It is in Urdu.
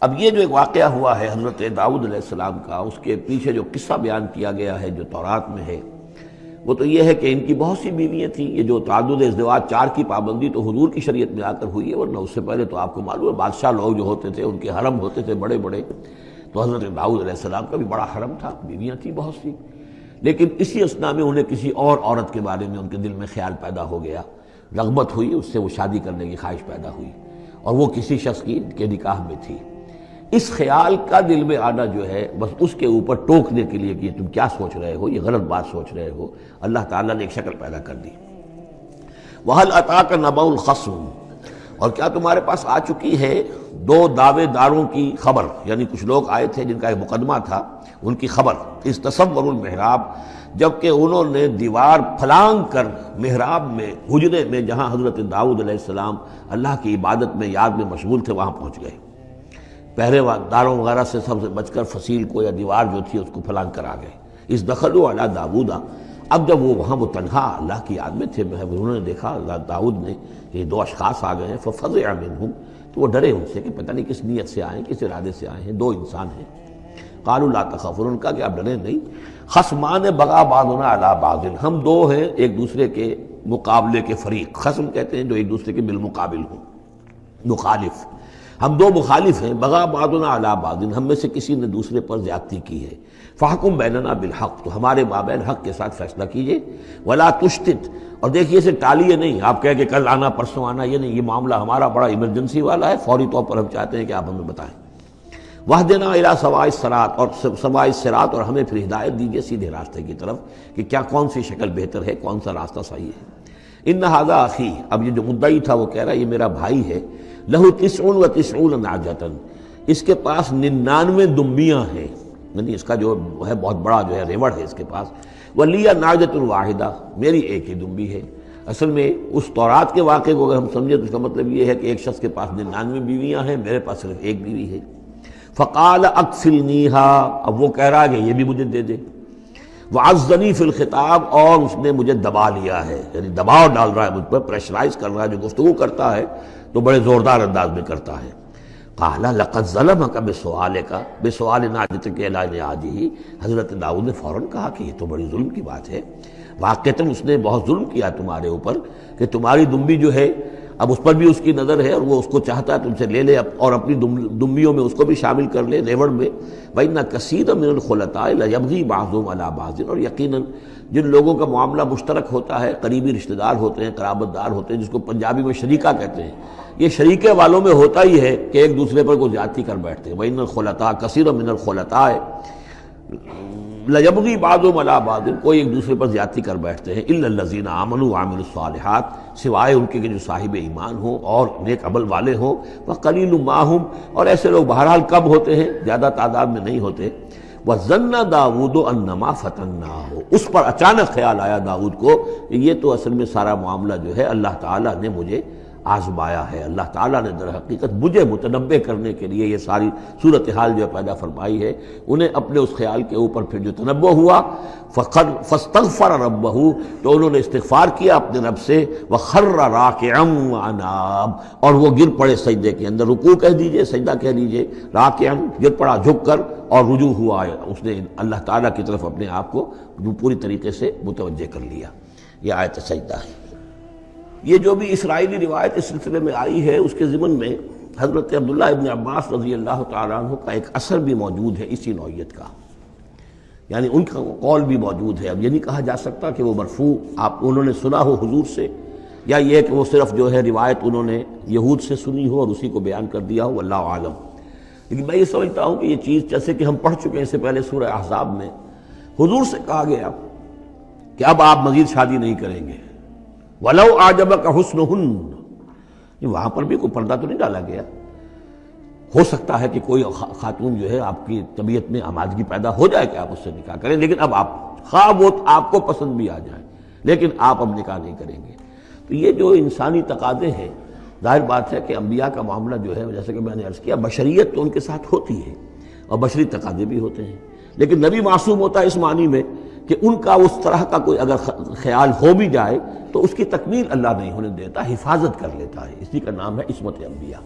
اب یہ جو ایک واقعہ ہوا ہے حضرت داؤد علیہ السلام کا، اس کے پیچھے جو قصہ بیان کیا گیا ہے جو تورات میں ہے، وہ تو یہ ہے کہ ان کی بہت سی بیویاں تھیں۔ یہ جو تعدد ازدواج 4 کی پابندی تو حضور کی شریعت میں آ کر ہوئی ہے، ورنہ اس سے پہلے تو آپ کو معلوم ہے بادشاہ لوگ جو ہوتے تھے ان کے حرم ہوتے تھے بڑے بڑے، تو حضرت داؤد علیہ السلام کا بھی بڑا حرم تھا، بیویاں تھیں بہت سی۔ لیکن اسی اثناء میں انہیں کسی اور عورت کے بارے میں ان کے دل میں خیال پیدا ہو گیا، رغبت ہوئی، اس سے وہ شادی کرنے کی خواہش پیدا ہوئی، اور وہ کسی شخص کے نکاح میں تھی۔ اس خیال کا دل میں آنا جو ہے بس اس کے اوپر ٹوکنے کے لیے کہ تم کیا سوچ رہے ہو، یہ غلط بات سوچ رہے ہو، اللہ تعالیٰ نے ایک شکل پیدا کر دی۔ وَهَلْ أَتَاكَ نَبَأُ الْخَصْمِ، اور کیا تمہارے پاس آ چکی ہے 2 دعوے داروں کی خبر، یعنی کچھ لوگ آئے تھے جن کا ایک مقدمہ تھا، ان کی خبر۔ اِذْ تَصَوَّرُوا الْمِحْرَابَ، جبکہ انہوں نے دیوار پھلانگ کر محراب میں، حجرے میں جہاں حضرت داؤد علیہ السلام اللہ کی عبادت میں یاد میں مشغول تھے، وہاں پہنچ گئے۔ پہرے داروں وغیرہ سے سب سے بچ کر فصیل کو یا دیوار جو تھی اس کو پھلانگ کر آ گئے۔ اِذْ دَخَلُوا عَلَىٰ دَاوُودَ، اب جب وہ وہاں وہ تنہا اللہ کی یاد میں تھے، انہوں نے دیکھا اللہ داؤد نے کہ 2 اشخاص آ گئے ہیں، فَفَزِعَ مِنْهُمْ، تو وہ ڈرے ان سے کہ پتہ نہیں کس نیت سے آئے ہیں، کس ارادے سے آئے ہیں، 2 انسان ہیں۔ قَالُوا لَا تَخَفْ، انہوں نے کہا کہ آپ ڈریں نہیں، خصمان بغا بعضنا علی بعض، ہم 2 ہیں ایک دوسرے کے مقابلے کے فریق۔ خصم کہتے ہیں جو ایک دوسرے کے بالمقابل ہوں، مخالف، ہم 2 مخالف ہیں، بغا بعضنا علی بعض، ہم میں سے کسی نے دوسرے پر زیادتی کی ہے۔ فاحکم بیننا بالحق، تو ہمارے مابین حق کے ساتھ فیصلہ کیجئے۔ ولا تشتت، اور دیکھیے اسے ٹالیے نہیں، آپ کہہ کہ کل آنا پرسوں آنا، یہ نہیں، یہ معاملہ ہمارا بڑا ایمرجنسی والا ہے، فوری طور پر ہم چاہتے ہیں کہ آپ ہمیں بتائیں۔ وَاهْدِنَا إِلَىٰ سَوَاءِ الصِّرَاطِ، اور سوائے الصراط، اور ہمیں پھر ہدایت دیجیے سیدھے راستے کی طرف کہ کیا کون سی شکل بہتر ہے، کون سا راستہ صحیح ہے۔ إِنَّ هَٰذَا أَخِي، اب یہ جو مدعی تھا وہ کہہ رہا ہے یہ میرا بھائی ہے، لَهُ 99 نَعْجَةً، اس کے پاس 99 دمبیاں ہیں، یعنی اس کا جو ہے بہت بڑا جو ہے ریوڑ ہے اس کے پاس۔ وَلِيَ نَعْجَةٌ وَاحِدَةٌ، میری ایک ہی دمبی ہے۔ اصل میں اس تورات کے واقعے کو اگر ہم سمجھیں تو اس کا مطلب یہ ہے کہ ایک شخص کے پاس 99 بیویاں ہیں، میرے پاس صرف ایک بیوی ہے۔ فقال اکفلنیہا، اب وہ کہہ رہا ہے کہ یہ بھی مجھے دے دے۔ وعزنی فی الخطاب، اور اس نے مجھے دبا لیا ہے، یعنی دباؤ ڈال رہا ہے مجھ پر، پریشرائز کر رہا ہے، جو گفتگو کرتا ہے تو بڑے زوردار انداز میں کرتا ہے۔ قال لقد ظلمک بسؤالک، بسؤال ناجتک الی نعاجہ، حضرت داؤد نے فوراً کہا کہ یہ تو بڑی ظلم کی بات ہے، واقعتاً اس نے بہت ظلم کیا تمہارے اوپر کہ تمہاری دمبی جو ہے اب اس پر بھی اس کی نظر ہے، اور وہ اس کو چاہتا ہے تم سے لے لے اور اپنی دمبیوں میں اس کو بھی شامل کر لے ریوڑ میں۔ وَإِنَّ كَثِيرًا مِنَ الْخُلَطَاءِ لَيَبْغِي بَعْضُهُمْ عَلَىٰ بَعْضٍ، اور یقیناً جن لوگوں کا معاملہ مشترک ہوتا ہے، قریبی رشتہ دار ہوتے ہیں، قرابت دار ہوتے ہیں، جس کو پنجابی میں شریکہ کہتے ہیں، یہ شریکے والوں میں ہوتا ہی ہے کہ ایک دوسرے پر کوئی زیادتی کر بیٹھتے ہیں۔ وَإِنَّ الْخُلَطَاءَ كَثِيرًا مِنَ الْخُلَطَاءِ لَيَبْغِي بَعْضُهُمْ عَلَىٰ بَعْضٍ، کوئی ایک دوسرے پر زیادتی کر بیٹھتے ہیں۔ إِلَّا الَّذِينَ آمَنُوا وَعَمِلُوا الصَّالِحَاتِ، سوائے ان کے کہ جو صاحب ایمان ہوں اور نیک عمل والے ہوں۔ وَقَلِيلٌ مَّا هُمْ، اور ایسے لوگ بہرحال کم ہوتے ہیں، زیادہ تعداد میں نہیں ہوتے۔ وَظَنَّ دَاوُودُ أَنَّمَا فَتَنَّاهُ، اس پر اچانک خیال آیا داؤد کو کہ یہ تو اصل میں سارا معاملہ جو ہے اللہ تعالیٰ نے مجھے آزمایا ہے، اللہ تعالیٰ نے در حقیقت مجھے متنبع کرنے کے لیے یہ ساری صورتحال جو پیدا فرمائی ہے۔ انہیں اپنے اس خیال کے اوپر پھر جو تنبع ہوا، فاستغفر ربہ، تو انہوں نے استغفار کیا اپنے رب سے، وخر راکعا واناب، اور وہ گر پڑے سجدے کے اندر، رکوع کہہ دیجئے، سجدہ کہہ دیجئے، راکعا گر پڑا جھک کر، اور رجوع ہوا، اس نے اللہ تعالیٰ کی طرف اپنے آپ کو پوری طریقے سے متوجہ کر لیا۔ یہ آیت سجدہ ہے۔ یہ جو بھی اسرائیلی روایت اس سلسلے میں آئی ہے، اس کے ضمن میں حضرت عبداللہ ابن عباس رضی اللہ تعالیٰ عنہ کا ایک اثر بھی موجود ہے اسی نوعیت کا، یعنی ان کا قول بھی موجود ہے۔ اب یہ نہیں کہا جا سکتا کہ وہ مرفوع انہوں نے سنا ہو حضور سے، یا یہ کہ وہ صرف جو ہے روایت انہوں نے یہود سے سنی ہو اور اسی کو بیان کر دیا ہو، واللہ عالم۔ لیکن میں یہ سمجھتا ہوں کہ یہ چیز جیسے کہ ہم پڑھ چکے ہیں اس سے پہلے سورہ احزاب میں، حضور سے کہا گیا کہ اب آپ مزید شادی نہیں کریں گے، وَلَوْ أَعْجَبَكَ حُسْنُهُنَّ، وہاں پر بھی کوئی پردہ تو نہیں ڈالا گیا۔ ہو سکتا ہے کہ کوئی خاتون جو ہے آپ کی طبیعت میں آمادگی پیدا ہو جائے کہ آپ اس سے نکاح کریں، لیکن اب آپ خواہ وہ آپ کو پسند بھی آ جائے، لیکن آپ اب نکاح نہیں کریں گے۔ تو یہ جو انسانی تقاضے ہیں، ظاہر بات ہے کہ انبیاء کا معاملہ جو ہے جیسے کہ میں نے عرض کیا، بشریت تو ان کے ساتھ ہوتی ہے اور بشری تقاضے بھی ہوتے ہیں، لیکن نبی معصوم ہوتا ہے اس معنی میں کہ ان کا اس طرح کا کوئی اگر خیال ہو بھی جائے تو اس کی تکمیل اللہ نہیں ہونے دیتا، حفاظت کر لیتا ہے، اسی کا نام ہے عصمت انبیاء۔